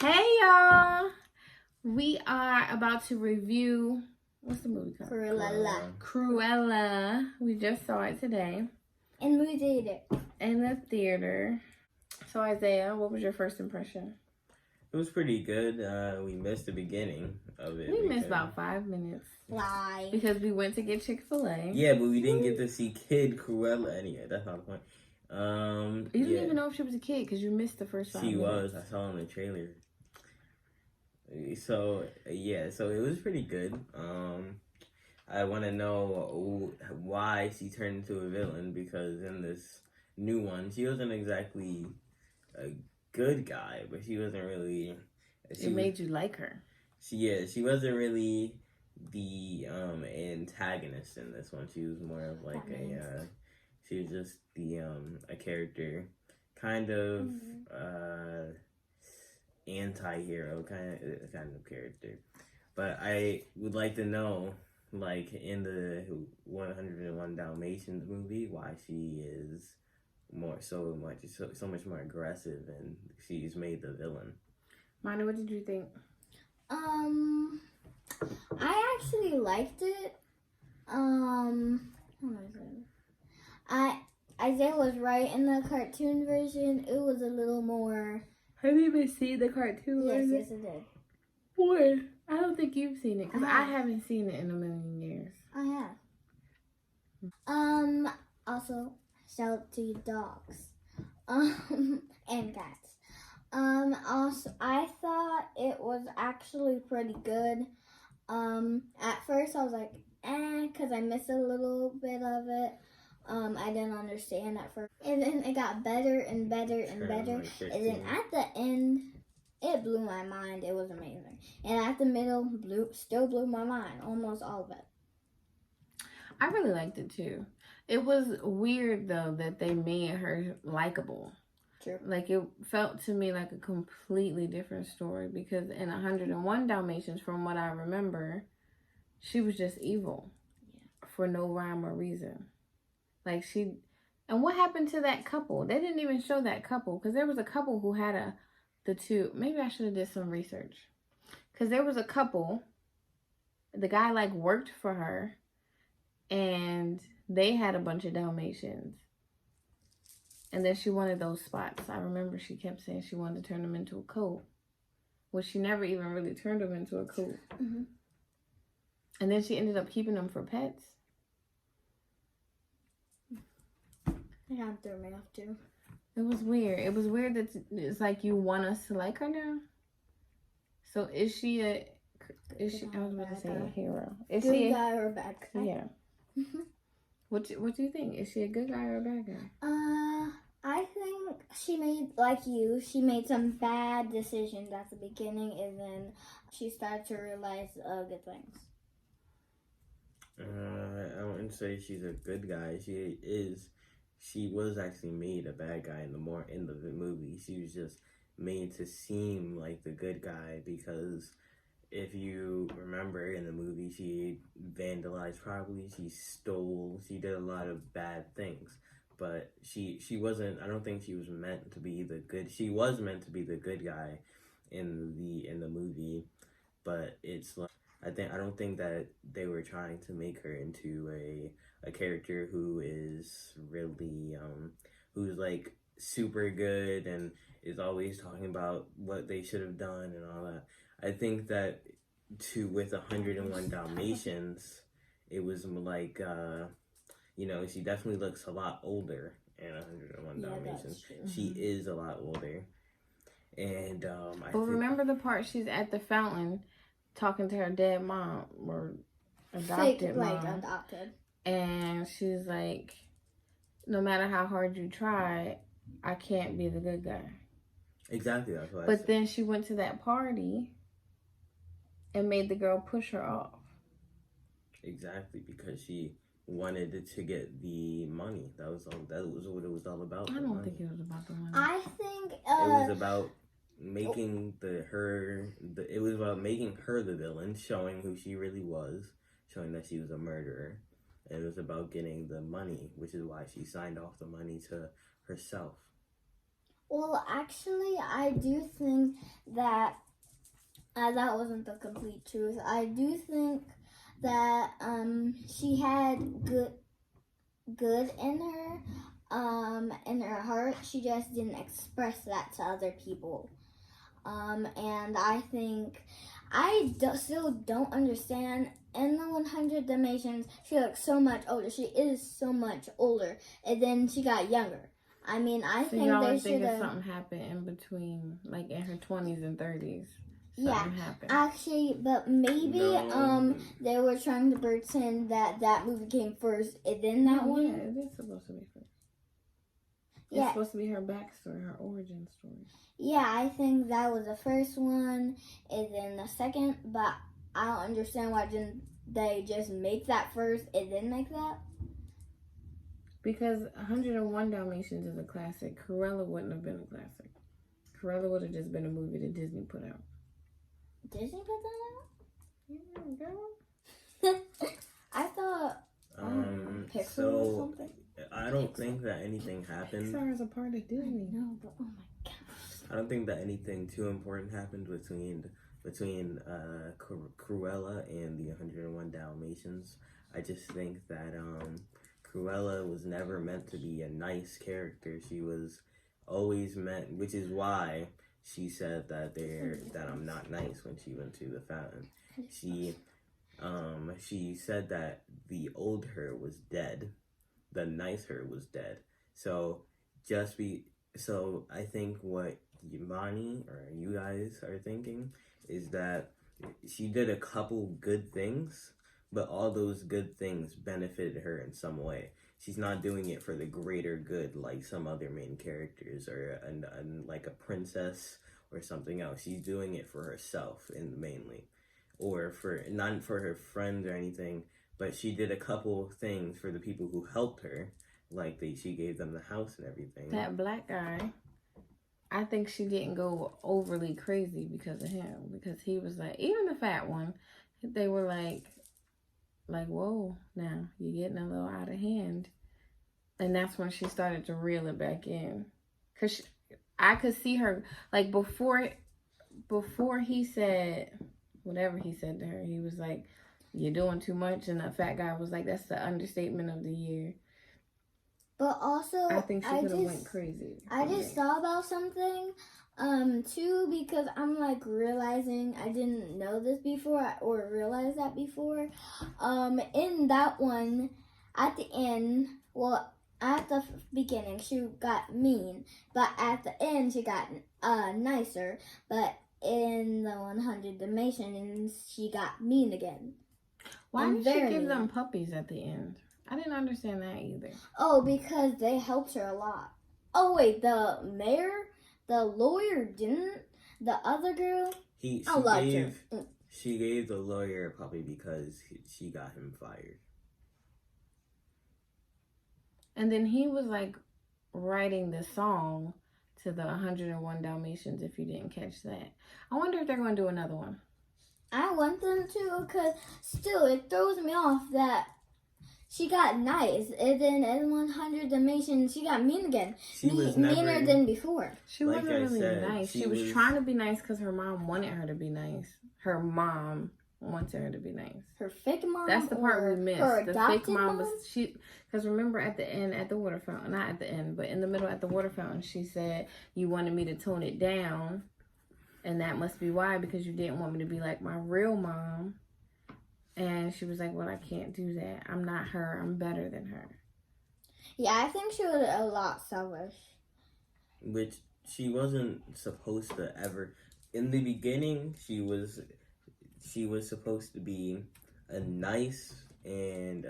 Hey y'all! We are about to review, what's the movie called? Cruella. We just saw it today. In the theater. In the theater. So Isaiah, what was your first impression? It was pretty good. We missed the beginning of it. We missed about 5 minutes. Lie. Because we went to get Chick-fil-A. Yeah, but we didn't get to see Kid Cruella anyway. That's not the point. You didn't even know if she was a kid because you missed the first 5 minutes. She was. I saw in the trailer. So it was pretty good. I want to know why she turned into a villain, because in this new one, she wasn't exactly a good guy, but she wasn't really. It made you like her. She wasn't really the antagonist in this one. She was more of like she was just the a character, kind of anti-hero kind of character. But I would like to know, like in the 101 Dalmatians movie, why she is so much more aggressive and she's made the villain. Monty, what did you think? I actually liked it. Isaiah was right. In the cartoon version, it was a little more. Have you even seen the cartoon? Yes, I did. Boy, I don't think you've seen it because I haven't seen it in a million years. I have. Also, shout out to your dogs. And cats. Also, I thought it was actually pretty good. At first I was like, because I missed a little bit of it. I didn't understand at first. And then it got better and better and better. And then at the end, it blew my mind. It was amazing. And at the middle, still blew my mind. Almost all of it. I really liked it too. It was weird though that they made her likable. True. Like it felt to me like a completely different story, because in 101 Dalmatians, from what I remember, she was just evil for no rhyme or reason. Like and what happened to that couple? They didn't even show that couple, because there was a couple who had maybe I should have did some research, because there was a couple, the guy like worked for her and they had a bunch of Dalmatians. And then she wanted those spots. I remember she kept saying she wanted to turn them into a coat. Well, she never even really turned them into a coat. Mm-hmm. And then she ended up keeping them for pets. It kind of threw me off too. It was weird. It was weird that it's like you want us to like her now. So is she I was about to say a hero. Is good she guy or a bad guy? Yeah. Mm-hmm. What do you think? Is she a good guy or a bad guy? I think she made some bad decisions at the beginning, and then she started to realize good things. I wouldn't say she's a good guy. She was actually made a bad guy in the end of the movie. She was just made to seem like the good guy because if you remember in the movie, she vandalized property, she stole, she did a lot of bad things. But she wasn't. I don't think she was meant to be the good. She was meant to be the good guy in the movie, but it's like I don't think that they were trying to make her into a character who is really who's like super good and is always talking about what they should have done and all that. I think that with 101 Dalmatians, it was like she definitely looks a lot older in 101 Dalmatians. She is a lot older. And remember the part she's at the fountain talking to her dead mom or adopted mom. Like adopted. And she's like, no matter how hard you try, I can't be the good guy. Exactly, that's what I said. Then she went to that party and made the girl push her off. Exactly, because she wanted to get the money. That was what it was all about. I don't think it was about the money. I think it was about making it was about making her the villain, showing who she really was, showing that she was a murderer. And it was about getting the money, which is why she signed off the money to herself. Well, actually, I do think that that wasn't the complete truth. I do think that she had good in her heart. She just didn't express that to other people. And I think still don't understand. In the 100 Dalmatians, she looks so much older. She is so much older, and then she got younger. I mean, I think y'all they are thinking should have. something happened in between, like in her 20s and 30s. Yeah, Something happened. actually, but maybe No. they were trying to pretend that movie came first, and then that one. Yeah, it is supposed to be first. Yeah. It's supposed to be her backstory, her origin story. Yeah, I think that was the first one, and then the second. But I don't understand why didn't they just make that first and then make that? Because 101 Dalmatians is a classic. Cruella wouldn't have been a classic. Cruella would have just been a movie that Disney put out. Disney put that Yeah, girl. out? I thought Pixar or So something. I don't think that anything happened. Pixar is a part of Disney. No, but oh my god. I don't think that anything too important happened between Cruella and the 101 Dalmatians. I just think that Cruella was never meant to be a nice character. She was always meant, which is why she said that I'm not nice when she went to the fountain. She said that the old her was dead, the nice her was dead. So I think what Yvonne or you guys are thinking is that she did a couple good things, but all those good things benefited her in some way. She's not doing it for the greater good like some other main characters or like a princess or something else. She's doing it for herself mainly, or for not for her friends or anything. But she did a couple things for the people who helped her, like she gave them the house and everything. That black guy, I think she didn't go overly crazy because of him. Because he was like, even the fat one, they were like, whoa, now you're getting a little out of hand. And that's when she started to reel it back in. Because I could see her, like, before he said whatever he said to her, he was like, you're doing too much. And the fat guy was like, that's the understatement of the year. But also, I think she could have went crazy. I just thought about something, too, because I'm like realizing I didn't know this before or realize that before. In that one, at the end, at the beginning she got mean, but at the end she got nicer. But in the 100 Dalmatians, she got mean again. Why did she give them puppies at the end? I didn't understand that either. Oh, because they helped her a lot. Oh, wait, the mayor, the lawyer didn't? The other girl? She gave the lawyer a puppy because she got him fired. And then he was like writing the song to the 101 Dalmatians, if you didn't catch that. I wonder if they're going to do another one. I want them to, because still it throws me off that she got nice, and then in 100 Dalmatians, she got mean again. She was meaner than before. She wasn't really nice. She was trying to be nice because her mom wanted her to be nice. Her mom wanted her to be nice. Her fake mom? That's the part we missed. Her the fake mom was because remember at the end at the water fountain, not at the end, but in the middle at the water fountain, she said you wanted me to tone it down, and that must be why, because you didn't want me to be like my real mom. And she was like, well, I can't do that. I'm not her. I'm better than her. Yeah, I think she was a lot selfish. Which she wasn't supposed to ever. In the beginning, she was supposed to be a nice and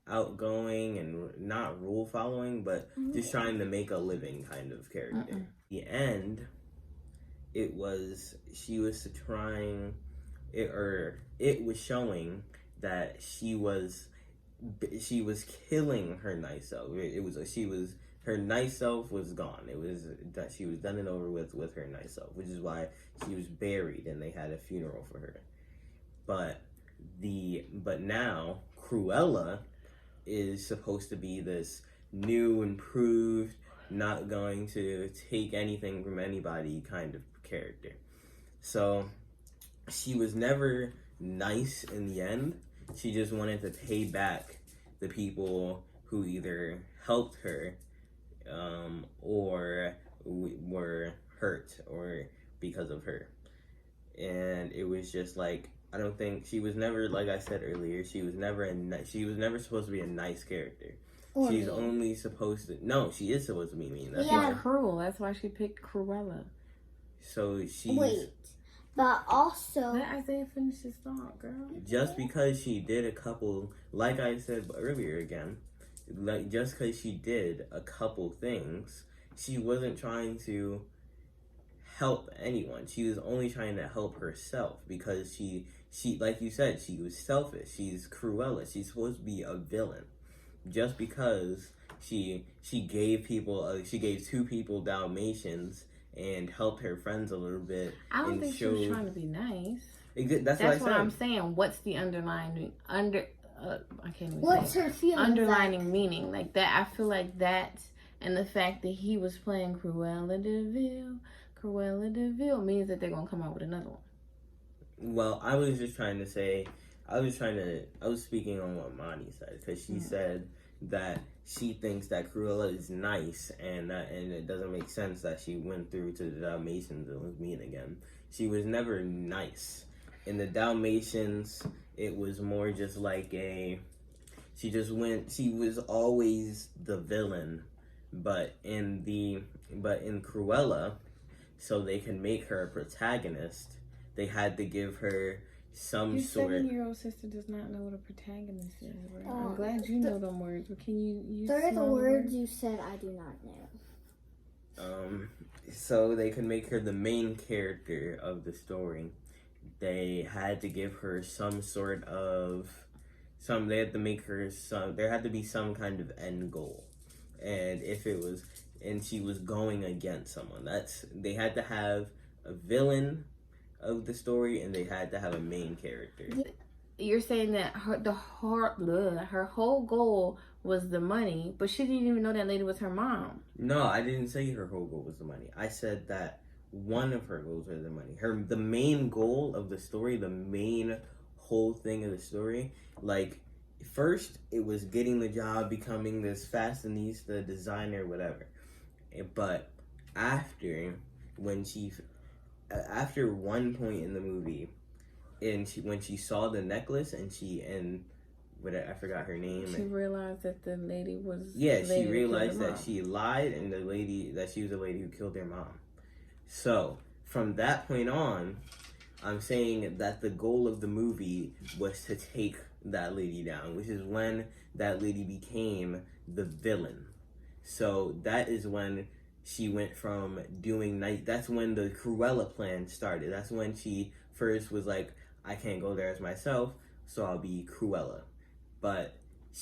outgoing and not rule following, but just trying to make a living kind of character. The end, it was showing that she was killing her nice self. Her nice self was gone. It was that she was done and over with her nice self, which is why she was buried and they had a funeral for her. But now Cruella is supposed to be this new, improved, not going to take anything from anybody kind of character. So she was never nice in the end. She just wanted to pay back the people who either helped her or were hurt or because of her. And it was just like, I don't think she was never, like I said earlier, she was never supposed to be a nice character. Or She's mean. only supposed to. No, she is supposed to be mean. That's Yeah. why. Cruel. That's why she picked Cruella. So she's. Wait, but also Let Isaiah finish his thought, girl. Just because she did a couple, like I said earlier again, like just because she did a couple things, she wasn't trying to help anyone. She was only trying to help herself because she like you said, she was selfish. She's Cruella. She's supposed to be a villain. Just because she gave people she gave 2 people Dalmatians and helped her friends a little bit. I don't and think she was trying to be nice. That's That's what what I I'm said. saying. What's the underlying I can't even what's say. her feeling? Underlining meaning like that. I feel like that, and the fact that he was playing Cruella Deville means that they're gonna come out with another one. Well, I was just trying to say, I was speaking on what Monty said, because she said that she thinks that Cruella is nice, and it doesn't make sense that she went through to the Dalmatians and was mean again. She was never nice. In the Dalmatians, it was more just like she was always the villain, but in Cruella, so they can make her a protagonist, they had to give her some Your sort. 7-year-old sister does not know what a protagonist is. Right? I'm glad you know them words, but can you use They're the small words you said I do not know. So they could make her the main character of the story. They had to give her some sort of they had to make her there had to be some kind of end goal. And she was going against someone. They had to have a villain of the story, and they had to have a main character. You're saying that her whole goal was the money, but she didn't even know that lady was her mom. No, I didn't say her whole goal was the money. I said that one of her goals was the money. The main goal of the story, the main whole thing of the story, like first it was getting the job, becoming this fashionista designer, whatever. But after one point in the movie, and when she saw the necklace and I forgot her name. She realized that the lady was. Yeah, she realized that she lied, and that she was the lady who killed their mom. So from that point on, I'm saying that the goal of the movie was to take that lady down, which is when that lady became the villain. So that is when she went from doing night. That's when the Cruella plan started. That's when she first was like, I can't go there as myself, so I'll be Cruella. But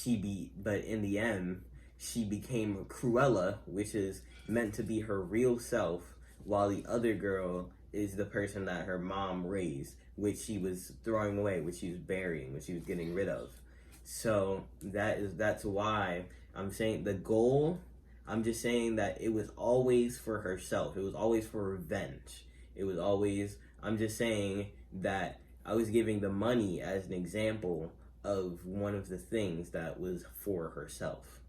in the end, she became Cruella, which is meant to be her real self, while the other girl is the person that her mom raised, which she was throwing away, which she was burying, which she was getting rid of. So that's why I'm saying the goal. I'm just saying that it was always for herself. It was always for revenge. I'm just saying that I was giving the money as an example of one of the things that was for herself.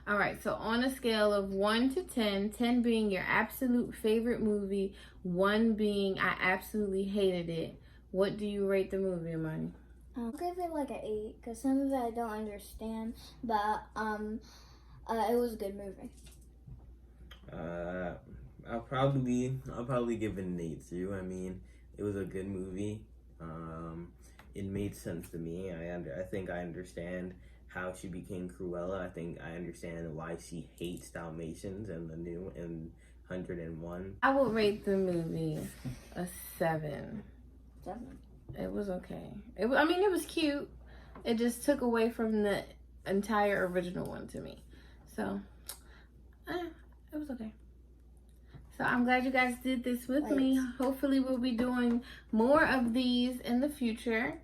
All right, so on a scale of 1 to 10, 10 being your absolute favorite movie, 1 being I absolutely hated it, what do you rate the movie, Imani? I'll give it like an 8 because some of it I don't understand, but it was a good movie. I'll probably give it an 8 too. I mean, it was a good movie. It made sense to me. I think I understand how she became Cruella. I think I understand why she hates Dalmatians in 101. I would rate the movie a 7. 7. It was okay. It was cute. It just took away from the entire original one to me. So, it was okay. So I'm glad you guys did this with me. Hopefully we'll be doing more of these in the future.